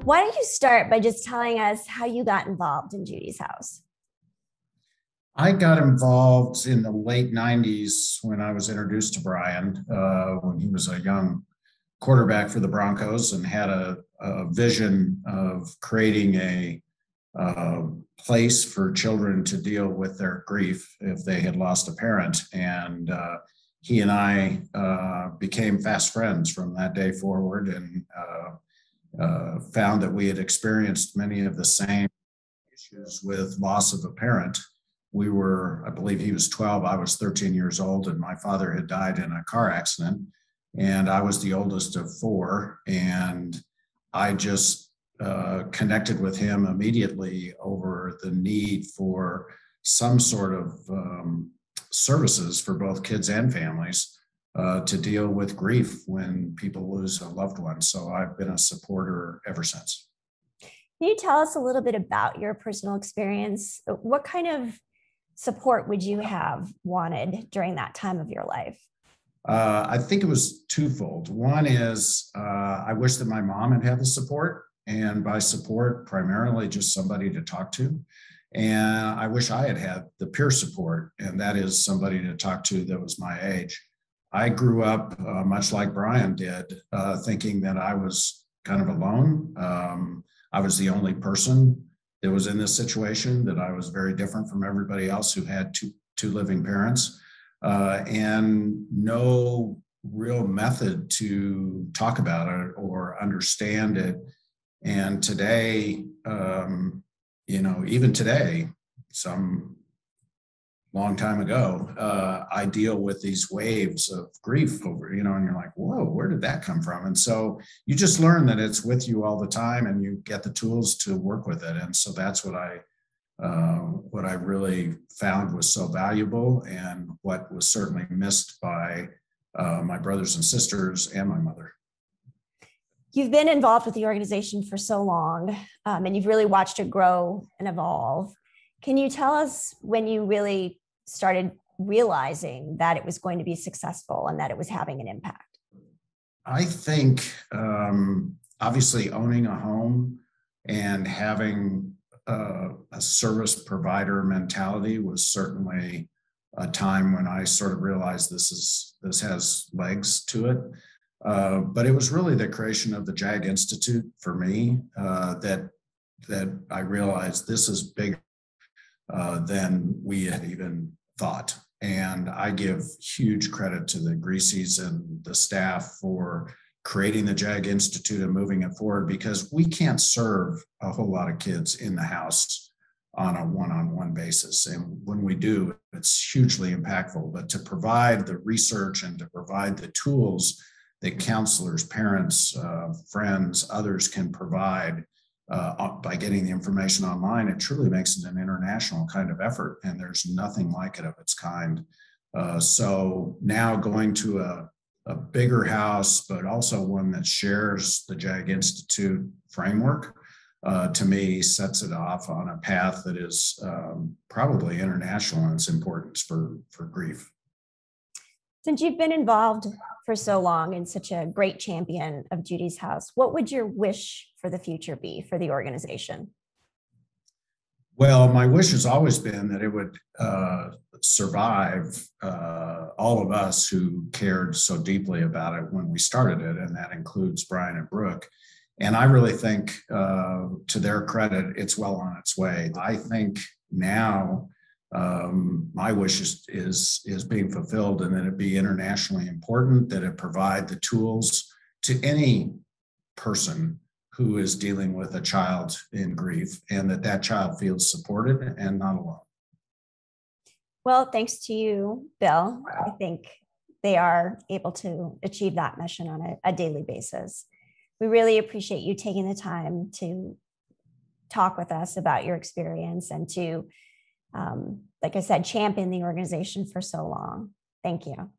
Why don't you start by just telling us how you got involved in Judi's house? I got involved in the late 90s when I was introduced to Brian, when he was a young quarterback for the Broncos and had a vision of creating a place for children to deal with their grief if they had lost a parent. And he and I became fast friends from that day forward, and found that we had experienced many of the same issues with loss of a parent. I believe he was 12, I was 13 years old, and my father had died in a car accident. And I was the oldest of four. And I just connected with him immediately over the need for some sort of services for both kids and families to deal with grief when people lose a loved one. So I've been a supporter ever since. Can you tell us a little bit about your personal experience? What kind of support would you have wanted during that time of your life? I think it was twofold. One is I wish that my mom had had the support, and by support, primarily just somebody to talk to. And I wish I had had the peer support, and that is somebody to talk to that was my age. I grew up much like Brian did, thinking that I was kind of alone. I was the only person that was in this situation, that I was very different from everybody else who had two living parents, and no real method to talk about it or understand it. And today, even today, some long time ago, I deal with these waves of grief over, and you're like, whoa, where did that come from? And so you just learn that it's with you all the time, and you get the tools to work with it. And so that's what I really found was so valuable, and what was certainly missed by my brothers and sisters and my mother. You've been involved with the organization for so long, and you've really watched it grow and evolve. Can you tell us when you really started realizing that it was going to be successful and that it was having an impact? I think obviously owning a home and having a service provider mentality was certainly a time when I sort of realized this has legs to it. But it was really the creation of the JAG Institute for me that I realized this is bigger than we had even thought. And I give huge credit to the Greaseys and the staff for creating the JAG Institute and moving it forward, because we can't serve a whole lot of kids in the house on a one-on-one basis. And when we do, it's hugely impactful. But to provide the research and to provide the tools that counselors, parents, friends, others can provide by getting the information online, it truly makes it an international kind of effort, and there's nothing like it of its kind. So now going to a bigger house, but also one that shares the JAG Institute framework, to me sets it off on a path that is probably international in its importance for grief. Since you've been involved for so long and such a great champion of Judi's house, what would your wish for the future be for the organization? Well, my wish has always been that it would survive all of us who cared so deeply about it when we started it, and that includes Brian and Brooke. And I really think, to their credit, it's well on its way. I think now my wish is being fulfilled, and that it be internationally important, that it provide the tools to any person who is dealing with a child in grief, and that child feels supported and not alone. Well, thanks to you, Bill, I think they are able to achieve that mission on a daily basis. We really appreciate you taking the time to talk with us about your experience and to, like I said, champion the organization for so long. Thank you.